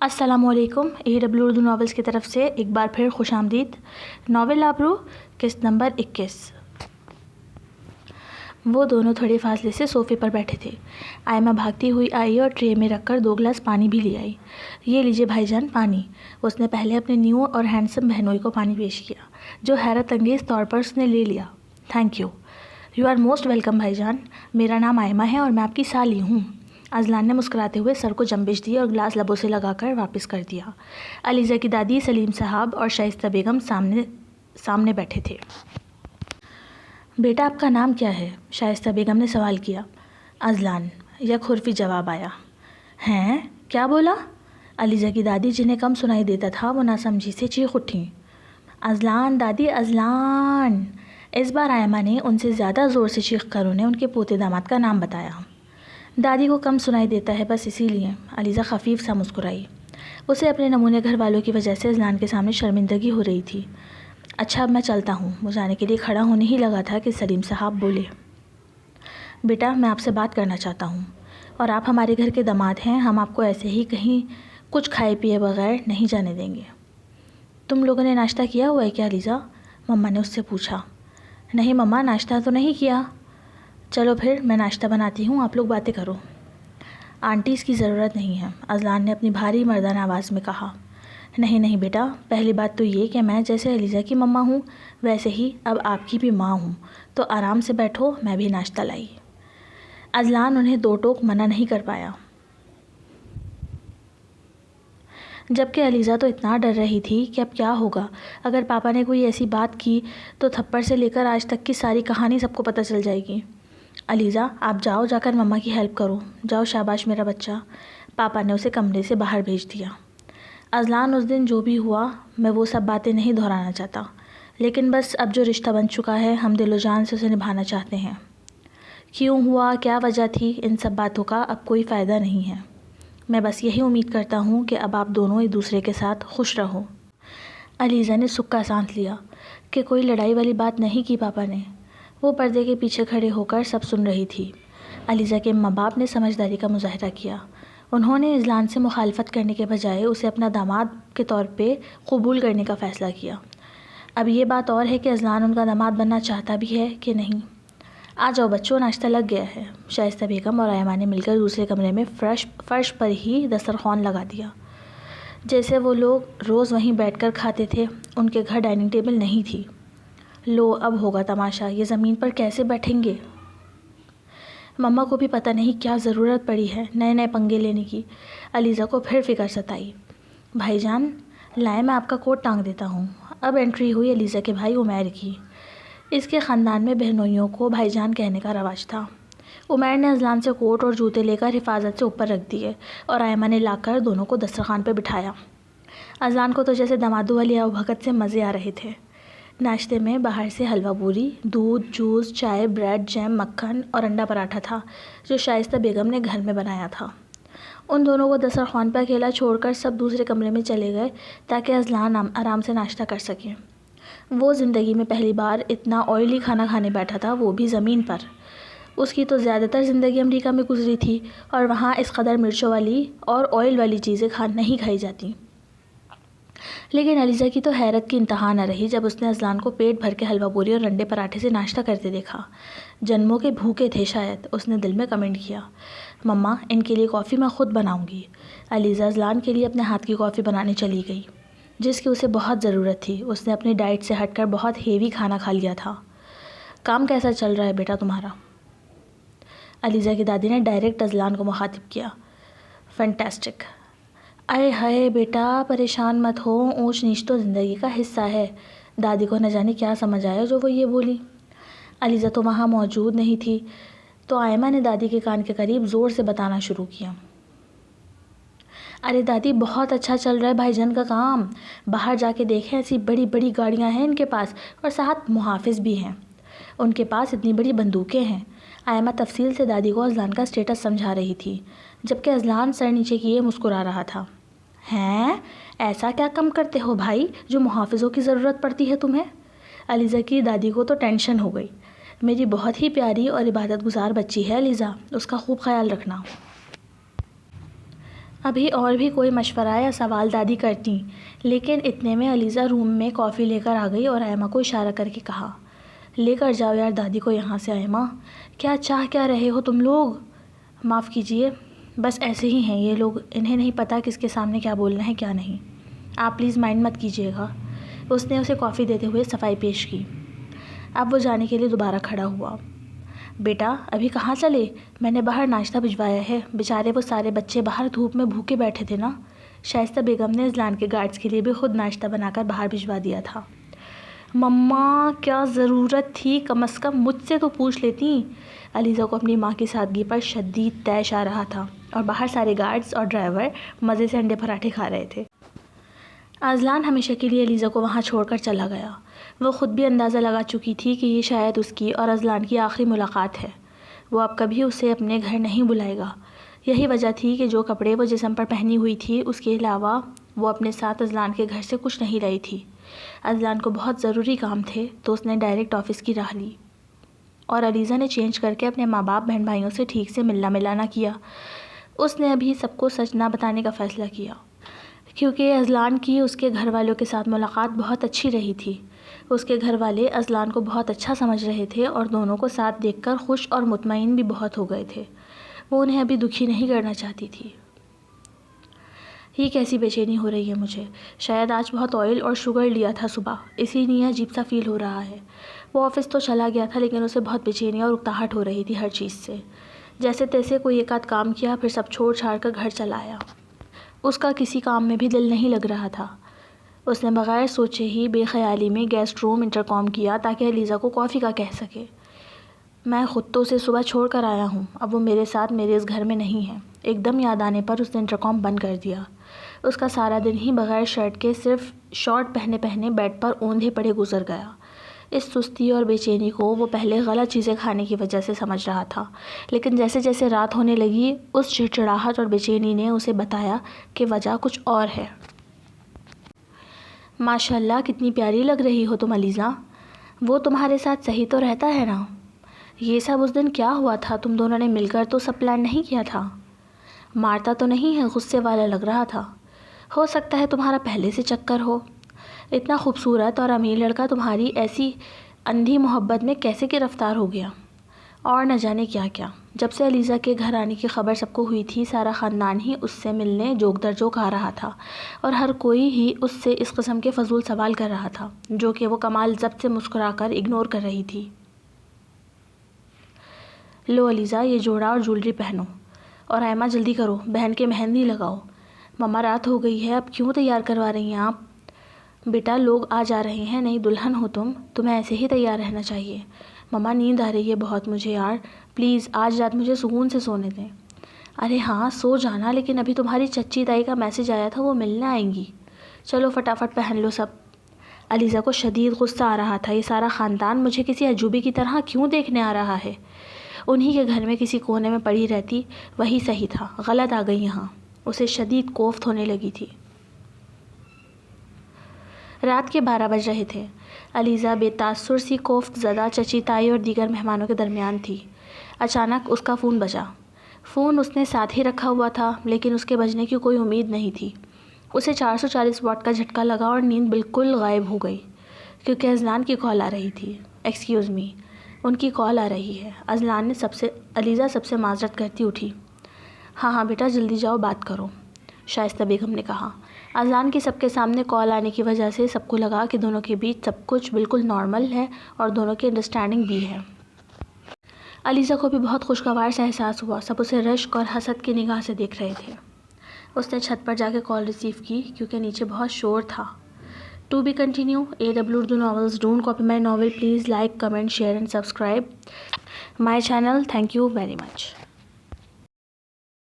السلام علیکم، AW Urdu novels کی طرف سے ایک بار پھر خوش آمدید۔ ناول آبرو قسط نمبر 21۔ وہ دونوں تھوڑے فاصلے سے صوفے پر بیٹھے تھے۔ آئمہ بھاگتی ہوئی آئی اور ٹرے میں رکھ کر 2 گلاس پانی بھی لے آئی۔ یہ لیجیے بھائی جان پانی۔ اس نے پہلے اپنے نیو اور ہینڈسم بہنوئی کو پانی پیش کیا، جو حیرت انگیز طور پر اس نے لے لیا۔ Thank you. You are most welcome بھائی جان۔ میرا نام آئمہ ہے اور میں آپ کی سالی ہوں۔ اذلان نے مسکراتے ہوئے سر کو جنبش دی اور گلاس لبوں سے لگا کر واپس کر دیا۔ علیزہ کی دادی، سلیم صاحب اور شائستہ بیگم سامنے بیٹھے تھے۔ بیٹا آپ کا نام کیا ہے؟ شائستہ بیگم نے سوال کیا۔ اذلان، یک حرفی جواب آیا۔ ہیں؟ کیا بولا؟ علیزہ کی دادی، جنہیں کم سنائی دیتا تھا، وہ ناسمجھی سے چیخ اٹھیں۔ اذلان دادی، اذلان۔ اس بار آئمہ نے ان سے زیادہ زور سے چیخ کر انہیں ان کے پوتے داماد کا نام بتایا۔ دادی کو کم سنائی دیتا ہے، بس اسی لیے۔ علیزہ خفیف سا مسکرائی۔ اسے اپنے نمونے گھر والوں کی وجہ سے اذلان کے سامنے شرمندگی ہو رہی تھی۔ اچھا اب میں چلتا ہوں۔ وہ جانے کے لیے کھڑا ہونے ہی لگا تھا کہ سلیم صاحب بولے۔ بیٹا میں آپ سے بات کرنا چاہتا ہوں، اور آپ ہمارے گھر کے داماد ہیں، ہم آپ کو ایسے ہی کہیں کچھ کھائے پیے بغیر نہیں جانے دیں گے۔ تم لوگوں نے ناشتہ کیا ہوا ہے کیا علیزہ؟ مما نے اس سے پوچھا۔ نہیں مما، ناشتہ تو نہیں کیا۔ چلو پھر میں ناشتہ بناتی ہوں، آپ لوگ باتیں کرو۔ آنٹی اس کی ضرورت نہیں ہے، اذلان نے اپنی بھاری مردانہ آواز میں کہا۔ نہیں بیٹا، پہلی بات تو یہ کہ میں جیسے علیزہ کی مما ہوں ویسے ہی اب آپ کی بھی ماں ہوں، تو آرام سے بیٹھو، میں بھی ناشتہ لائی۔ اذلان انہیں 2 ٹوک منع نہیں کر پایا، جبکہ علیزہ تو اتنا ڈر رہی تھی کہ اب کیا ہوگا اگر پاپا نے کوئی ایسی بات کی تو تھپڑ سے لے کر آج تک کی ساری کہانی سب کو پتہ چل جائے گی۔ علیزہ آپ جاؤ، جا کر مما کی ہیلپ کرو، جاؤ شاباش میرا بچہ۔ پاپا نے اسے کمرے سے باہر بھیج دیا۔ اذلان اس دن جو بھی ہوا میں وہ سب باتیں نہیں دہرانا چاہتا، لیکن بس اب جو رشتہ بن چکا ہے ہم دل و جان سے اسے نبھانا چاہتے ہیں۔ کیوں ہوا، کیا وجہ تھی، ان سب باتوں کا اب کوئی فائدہ نہیں ہے۔ میں بس یہی امید کرتا ہوں کہ اب آپ دونوں ایک دوسرے کے ساتھ خوش رہو۔ علیزہ نے سکا سانس لیا کہ کوئی لڑائی والی بات نہیں کی پاپا نے۔ وہ پردے کے پیچھے کھڑے ہو کر سب سن رہی تھی۔ علیزہ کے ماں باپ نے سمجھداری کا مظاہرہ کیا۔ انہوں نے اذلان سے مخالفت کرنے کے بجائے اسے اپنا داماد کے طور پہ قبول کرنے کا فیصلہ کیا۔ اب یہ بات اور ہے کہ اذلان ان کا داماد بننا چاہتا بھی ہے کہ نہیں۔ آ جاؤ بچوں، ناشتہ لگ گیا ہے۔ شائستہ بیگم اور آئمہ نے مل کر دوسرے کمرے میں فرش پر ہی دسترخوان لگا دیا۔ جیسے وہ لوگ روز وہیں بیٹھ کر کھاتے تھے، ان کے گھر ڈائننگ ٹیبل نہیں تھی۔ لو اب ہوگا تماشا، یہ زمین پر کیسے بیٹھیں گے؟ مما کو بھی پتہ نہیں کیا ضرورت پڑی ہے نئے پنگے لینے کی۔ علیزہ کو پھر فکر ستائی۔ بھائی جان لائیں، میں آپ کا کوٹ ٹانگ دیتا ہوں۔ اب انٹری ہوئی علیزہ کے بھائی عمیر کی۔ اس کے خاندان میں بہنوئیوں کو بھائی جان کہنے کا رواج تھا۔ عمیر نے اذلان سے کوٹ اور جوتے لے کر حفاظت سے اوپر رکھ دیے اور آئمہ نے لا کر دونوں کو دسترخوان پہ بٹھایا۔ اذلان کو تو جیسے دامادو والی بھگت سے مزے آ رہے تھے۔ ناشتے میں باہر سے حلوہ پوری، دودھ، جوس، چائے، بریڈ، جیم، مکھن اور انڈا پراٹھا تھا، جو شائستہ بیگم نے گھر میں بنایا تھا۔ ان دونوں کو دسترخوان پہ اکیلا چھوڑ کر سب دوسرے کمرے میں چلے گئے تاکہ اذلان آرام سے ناشتہ کر سکے۔ وہ زندگی میں پہلی بار اتنا آئلی کھانا کھانے بیٹھا تھا، وہ بھی زمین پر۔ اس کی تو زیادہ تر زندگی امریکہ میں گزری تھی اور وہاں اس قدر مرچوں والی اور آئل والی چیزیں نہیں کھائی جاتی۔ لیکن علیزہ کی تو حیرت کی انتہا نہ رہی جب اس نے اذلان کو پیٹ بھر کے حلوہ پوری اور انڈے پراٹھے سے ناشتہ کرتے دیکھا۔ جنموں کے بھوکے تھے شاید، اس نے دل میں کمنٹ کیا۔ مما ان کے لیے کافی میں خود بناؤں گی۔ علیزہ اذلان کے لیے اپنے ہاتھ کی کافی بنانے چلی گئی، جس کی اسے بہت ضرورت تھی۔ اس نے اپنی ڈائٹ سے ہٹ کر بہت ہیوی کھانا کھا لیا تھا۔ کام کیسا چل رہا ہے بیٹا تمہارا؟ علیزہ کی دادی نے ڈائریکٹ اذلان کو مخاطب کیا۔ فینٹاسٹک۔ اے ہائے بیٹا پریشان مت ہو، اونچ نیچ تو زندگی کا حصہ ہے۔ دادی کو نہ جانے کیا سمجھ آیا جو وہ یہ بولی۔ علیزہ تو وہاں موجود نہیں تھی، تو آئمہ نے دادی کے کان کے قریب زور سے بتانا شروع کیا۔ ارے دادی بہت اچھا چل رہا ہے بھائی جان کا کام، باہر جا کے دیکھیں، ایسی بڑی بڑی گاڑیاں ہیں ان کے پاس اور ساتھ محافظ بھی ہیں، ان کے پاس اتنی بڑی بندوقیں ہیں۔ آئمہ تفصیل سے دادی کو اذلان کا اسٹیٹس سمجھا رہی تھی، جبکہ اذلان سر نیچے کیے مسکرا رہا تھا۔ ہیں؟ ایسا کیا کم کرتے ہو بھائی جو محافظوں کی ضرورت پڑتی ہے تمہیں؟ علیزہ کی دادی کو تو ٹینشن ہو گئی۔ میری بہت ہی پیاری اور عبادت گزار بچی ہے علیزہ، اس کا خوب خیال رکھنا۔ ابھی اور بھی کوئی مشورہ یا سوال دادی کرتی، لیکن اتنے میں علیزہ روم میں کافی لے کر آ گئی اور ایما کو اشارہ کر کے کہا، لے کر جاؤ یار دادی کو یہاں سے ایما، کیا چاہ کیا رہے ہو تم لوگ؟ معاف کیجیے، بس ایسے ہی ہیں یہ لوگ، انہیں نہیں پتہ کس کے سامنے کیا بولنا ہے کیا نہیں، آپ پلیز مائنڈ مت کیجیے گا۔ اس نے اسے کافی دیتے ہوئے صفائی پیش کی۔ اب وہ جانے کے لیے دوبارہ کھڑا ہوا۔ بیٹا ابھی کہاں چلے؟ میں نے باہر ناشتہ بھجوایا ہے، بیچارے وہ سارے بچے باہر دھوپ میں بھوکے بیٹھے تھے نا۔ شائستہ بیگم نے اذلان کے گارڈز کے لیے بھی خود ناشتہ بنا کر باہر بھجوا دیا تھا۔ مما کیا ضرورت تھی، کم از کم مجھ سے تو پوچھ لیتی۔ علیزہ کو اپنی ماں کی سادگی پر شدید طیش آ رہا تھا اور باہر سارے گارڈز اور ڈرائیور مزے سے انڈے پراٹھے کھا رہے تھے۔ اذلان ہمیشہ کے لیے علیزہ کو وہاں چھوڑ کر چلا گیا۔ وہ خود بھی اندازہ لگا چکی تھی کہ یہ شاید اس کی اور اذلان کی آخری ملاقات ہے۔ وہ اب کبھی اسے اپنے گھر نہیں بلائے گا۔ یہی وجہ تھی کہ جو کپڑے وہ جسم پر پہنی ہوئی تھی اس کے علاوہ وہ اپنے ساتھ اذلان کے گھر سے کچھ نہیں لائی تھی۔ اذلان کو بہت ضروری کام تھے تو اس نے ڈائریکٹ آفس کی راہ لی، اور علیزہ نے چینج کر کے اپنے ماں باپ بہن بھائیوں سے ٹھیک سے ملنا ملانا کیا۔ اس نے ابھی سب کو سچ نہ بتانے کا فیصلہ کیا، کیونکہ اذلان کی اس کے گھر والوں کے ساتھ ملاقات بہت اچھی رہی تھی۔ اس کے گھر والے اذلان کو بہت اچھا سمجھ رہے تھے اور دونوں کو ساتھ دیکھ کر خوش اور مطمئن بھی بہت ہو گئے تھے۔ وہ انہیں ابھی دکھی نہیں کرنا چاہتی تھی۔ یہ کیسی بے چینی ہو رہی ہے مجھے، شاید آج بہت آئل اور شوگر لیا تھا صبح، اسی لیے عجیب سا فیل ہو رہا ہے۔ وہ آفس تو چلا گیا تھا لیکن اسے بہت بے چینی اور اکتاہٹ ہو رہی تھی ہر چیز سے۔ جیسے تیسے کوئی ایک آدھ کام کیا پھر سب چھوڑ چھاڑ کر گھر چلا آیا۔ اس کا کسی کام میں بھی دل نہیں لگ رہا تھا۔ اس نے بغیر سوچے ہی بے خیالی میں گیسٹ روم انٹرکام کیا تاکہ علیزہ کو کافی کا کہہ سکے، میں خود تو اسے صبح چھوڑ کر آیا ہوں، اب وہ میرے ساتھ میرے اس گھر میں نہیں ہے۔ ایک دم یاد آنے پر اس نے انٹرکام بند کر دیا۔ اس کا سارا دن ہی بغیر شرٹ کے صرف شارٹ پہنے پہنے بیڈ پر اوندھے پڑے گزر گیا۔ اس سستی اور بے چینی کو وہ پہلے غلط چیزیں کھانے کی وجہ سے سمجھ رہا تھا، لیکن جیسے جیسے رات ہونے لگی اس چڑچڑاہٹ اور بے چینی نے اسے بتایا کہ وجہ کچھ اور ہے۔ ماشاءاللہ کتنی پیاری لگ رہی ہو تم علیزہ، وہ تمہارے ساتھ صحیح تو رہتا ہے نا؟ یہ سب اس دن کیا ہوا تھا؟ تم دونوں نے مل کر تو سب پلان نہیں کیا تھا؟ مارتا تو نہیں ہے؟ غصے والا لگ رہا تھا۔ ہو سکتا ہے تمہارا پہلے سے چکر ہو، اتنا خوبصورت اور امیر لڑکا تمہاری ایسی اندھی محبت میں کیسے گرفتار ہو گیا؟ اور نہ جانے کیا کیا۔ جب سے علیزہ کے گھر آنے کی خبر سب کو ہوئی تھی سارا خاندان ہی اس سے ملنے جوک در جوک آ رہا تھا، اور ہر کوئی ہی اس سے اس قسم کے فضول سوال کر رہا تھا جو کہ وہ کمال ضبط سے مسکرا کر اگنور کر رہی تھی۔ لو علیزہ یہ جوڑا اور جولری پہنو، اور ایما جلدی کرو بہن کے مہندی لگاؤ۔ مما رات ہو گئی ہے، اب کیوں تیار کروا رہی ہیں آپ؟ بیٹا لوگ آ جا رہے ہیں، نئی دلہن ہو تمہیں ایسے ہی تیار رہنا چاہیے۔ مما نیند آ رہی ہے بہت مجھے یار، پلیز آج رات مجھے سکون سے سونے دیں۔ ارے ہاں سو جانا، لیکن ابھی تمہاری چچی تائی کا میسج آیا تھا، وہ ملنے آئیں گی۔ چلو فٹافٹ پہن لو سب۔ علیزہ کو شدید غصہ آ رہا تھا، یہ سارا خاندان مجھے کسی عجوبے کی طرح کیوں دیکھنے آ رہا ہے؟ انہی کے گھر میں کسی کونے میں پڑی رہتی وہی صحیح تھا، غلط آ گئی یہاں۔ اسے شدید کوفت ہونے لگی تھی۔ رات کے 12 بج رہے تھے۔ علیزہ بے تاثر سی کوفت زدہ چچی تائی اور دیگر مہمانوں کے درمیان تھی۔ اچانک اس کا فون بجا۔ فون اس نے ساتھ ہی رکھا ہوا تھا لیکن اس کے بجنے کی کوئی امید نہیں تھی۔ اسے 440 واٹ کا جھٹکا لگا اور نیند بالکل غائب ہو گئی، کیونکہ اذلان کی کال آ رہی تھی۔ ایکسکیوز می، ان کی کال آ رہی ہے۔ علیزہ سب سے معذرت کرتی اٹھی۔ ہاں بیٹا جلدی جاؤ بات کرو، شائستہ بیگم نے کہا۔ اذلان کی سب کے سامنے کال آنے کی وجہ سے سب کو لگا کہ دونوں کے بیچ سب کچھ بالکل نارمل ہے اور دونوں کی انڈرسٹینڈنگ بھی ہے۔ علیزہ کو بھی بہت خوشگوار سا احساس ہوا، سب اسے رشک اور حسد کی نگاہ سے دیکھ رہے تھے۔ اس نے چھت پر جا کے کال ریسیو کی کیونکہ نیچے بہت شور تھا۔ To be continue AW Urdu novels, don't copy my novel, please like comment share and subscribe my channel, thank you very much.